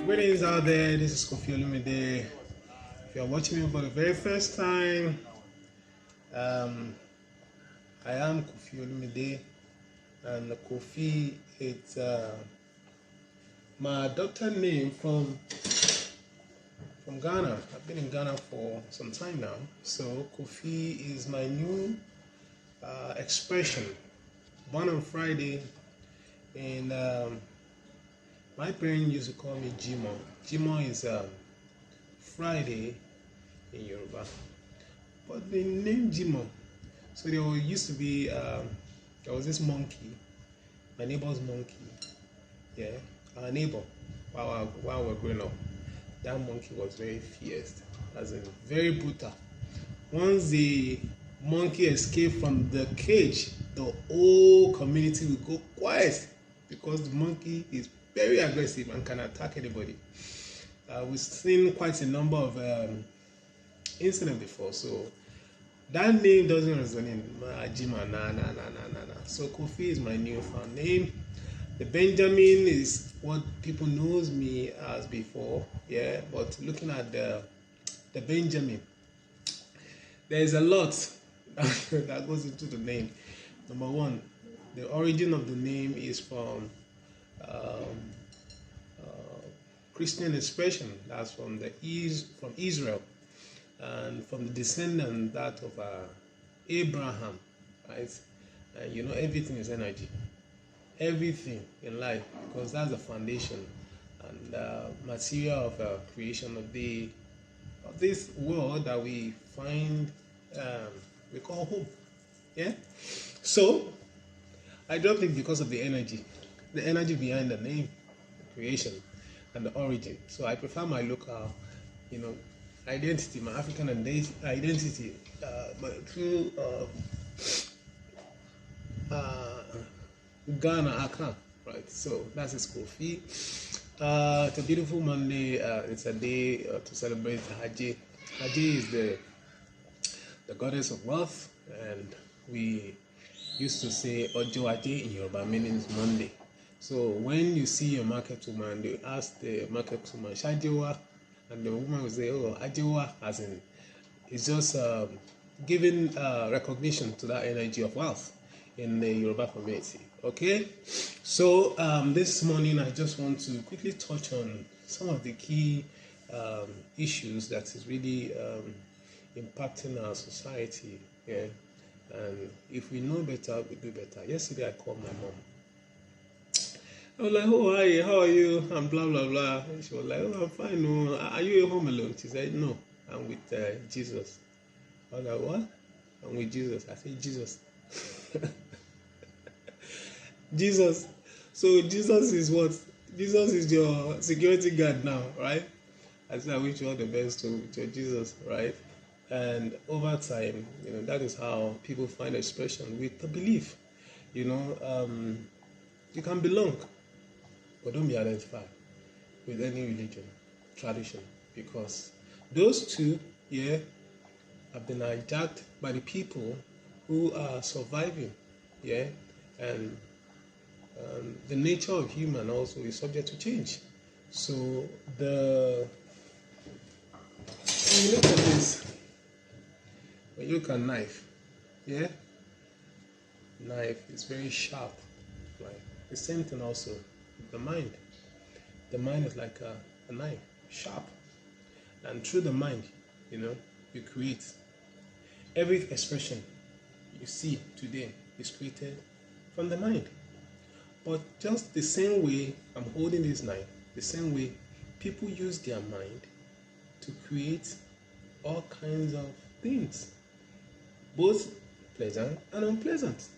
Greetings out there, this is Kofi Olumide. If you're watching me for the very first time, um, I am Kofi Olumide, and Kofi is my adopted name from Ghana. I've been in Ghana for some time now, so Kofi is my new expression. Born on Friday, and my parents used to call me Jimo. Jimo is Friday in Yoruba, but the name Jimo. So there used to be there was this monkey, my neighbor's monkey. Yeah, our neighbor. While we were growing up, that monkey was very fierce, as in very brutal. Once the monkey escaped from the cage, the whole community will go quiet because the monkey is very aggressive and can attack anybody. We've seen quite a number of incidents before, so that name doesn't resonate. Ajima, nah. So Kofi is my newfound name. The Benjamin is what people knows me as before, yeah. But looking at the Benjamin, there is a lot that goes into the name. Number one, the origin of the name is from Christian expression. That's from Israel, and from the descendant that of Abraham, right? And you know, everything is energy, everything in life, because that's the foundation and material of creation of this world that we find, we call home. Yeah. So I dropped it because of the energy behind the name, the creation, and the origin. So I prefer my local, identity, my African identity, but through Ghana, Accra, right? So that's a Kofi. It's a beautiful Monday. It's a day to celebrate Haji. Haji is the goddess of wealth, and we used to say Ojo Aje in Yoruba, meaning Monday. So when you see your market woman, they ask the market woman, Shajewa, and the woman will say, oh, Ajewa, as in, it's just giving recognition to that energy of wealth in the Yoruba community. Okay, so this morning I just want to quickly touch on some of the key issues that is really impacting our society. Yeah, and if we know better, we do better. Yesterday I called my mom. I was like, oh, hi, how are you? And blah, blah, blah. And she was like, oh, I'm fine. No. Are you at home alone? She said, no, I'm with Jesus. I was like, what? I'm with Jesus. I said, Jesus. Jesus. So Jesus is what? Jesus is your security guard now, right? I said, I wish you all the best with your Jesus, right? And over time, that is how people find expression with the belief. You can belong, but don't be identified with any religion, tradition, because those two, have been hijacked by the people who are surviving, and the nature of human also is subject to change. So when you look at this, when you look at knife, knife is very sharp, right? The same thing also with the mind. The mind is like a knife, sharp. And through the mind, you create. Every expression you see today is created from the mind. But just the same way I'm holding this knife, the same way people use their mind to create all kinds of things, both pleasant and unpleasant.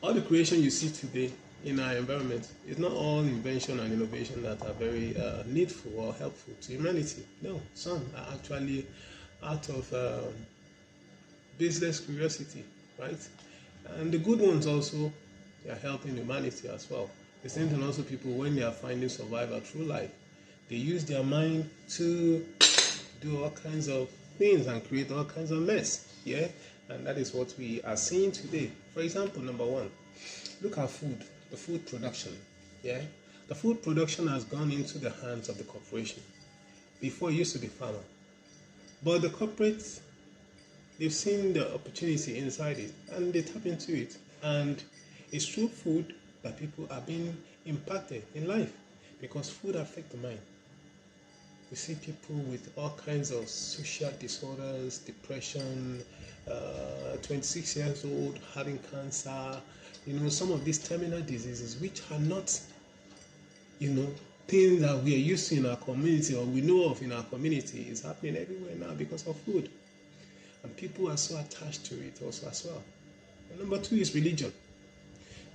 All the creation you see today in our environment is not all invention and innovation that are very needful or helpful to humanity. No, some are actually out of baseless curiosity, right? And the good ones also, they are helping humanity as well. The same thing also, people, when they are finding survival through life, they use their mind to do all kinds of things and create all kinds of mess, and that is what we are seeing today. For example, number one, look at food, the food production, The food production has gone into the hands of the corporation. Before, it used to be farmer. But the corporates, they've seen the opportunity inside it and they tap into it. And it's through food that people are being impacted in life, because food affects the mind. We see people with all kinds of social disorders, depression, 26 years old having cancer, some of these terminal diseases, which are not, things that we are used to in our community or we know of in our community, is happening everywhere now because of food. And people are so attached to it also as well. And number 2 is religion.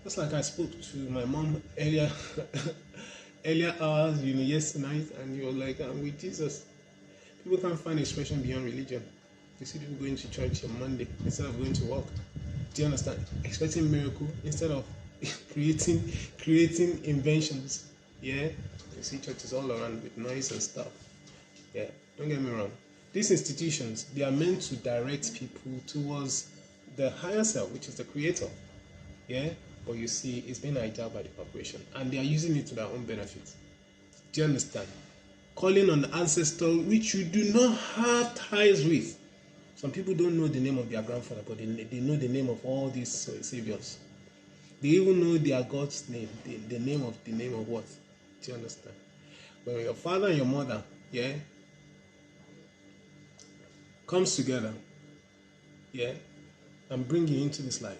Just like I spoke to my mom earlier hours, yesterday night, and you're like, I'm with Jesus. People can't find expression beyond religion. You see people going to church on Monday instead of going to work. Do you understand? Expecting miracle instead of creating inventions. Yeah? You see churches all around with noise and stuff. Yeah, don't get me wrong. These institutions, they are meant to direct people towards the higher self, which is the creator. Yeah? But you see, it's being hijacked by the corporation, and they are using it to their own benefit. Do you understand? Calling on the ancestor which you do not have ties with. Some people don't know the name of their grandfather, but they know the name of all these saviors. They even know their God's name, the name of what? Do you understand? When your father and your mother, comes together, and bring you into this life,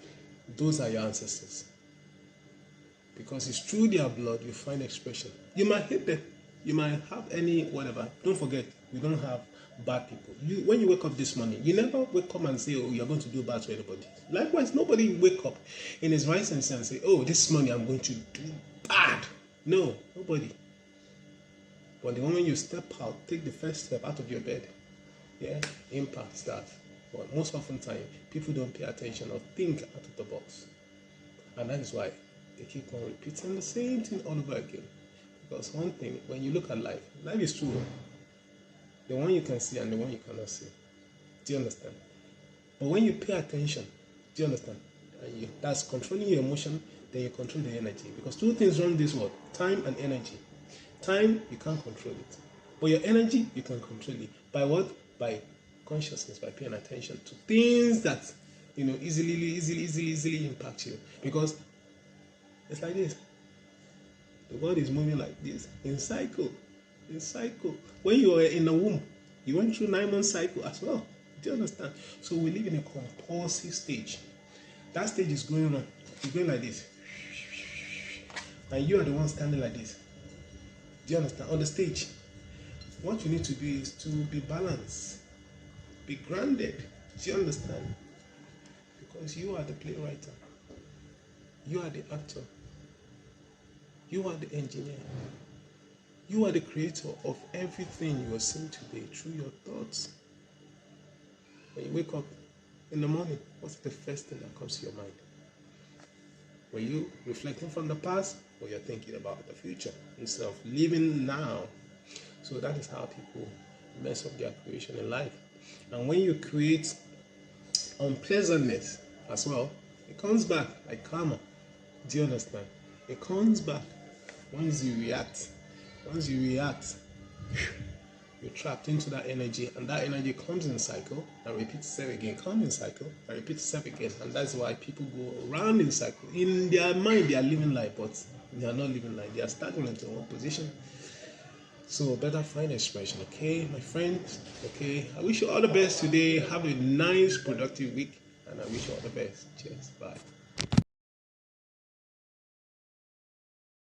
those are your ancestors. Because it's through their blood you find expression. You might hate them. You might have any whatever. Don't forget, we don't have bad people. When you wake up this morning, you never wake up and say, oh, you're going to do bad to anybody. Likewise, nobody wake up in his right sense and say, oh, this morning I'm going to do bad. No, nobody. But the moment you step out, take the first step out of your bed, impacts that. But most often time, people don't pay attention or think out of the box. And that is why they keep on repeating the same thing all over again. Because one thing, when you look at life is true. The one you can see and the one you cannot see. Do you understand? But when you pay attention, do you understand? And that's controlling your emotion, then you control the energy. Because 2 things run this world, time and energy. Time, you can't control it. But your energy, you can control it. By what? By consciousness, by paying attention to things that easily impact you. Because it's like this. The world is moving like this, in cycle. When you were in the womb, you went through 9-month cycle as well. Do you understand? So we live in a compulsive stage. That stage is going on. It's going like this. And you are the one standing like this. Do you understand? On the stage. What you need to do is to be balanced. Be grounded. Do you understand? Because you are the playwright. You are the actor. You are the engineer. You are the creator of everything you are seeing today through your thoughts. When you wake up in the morning, what's the first thing that comes to your mind? Were you reflecting from the past, or you're thinking about the future instead of living now? So that is how people mess up their creation in life. And when you create unpleasantness as well, it comes back like karma. Do you understand? It comes back once you react. Once you react, you're trapped into that energy, and that energy comes in cycle and repeats itself again, comes in cycle and repeats itself again. And that's why people go around in cycle. In their mind, they are living life, but they are not living life. They are stagnant in one position. So better find expression, okay, my friends? Okay, I wish you all the best today. Have a nice, productive week, and I wish you all the best. Cheers. Bye.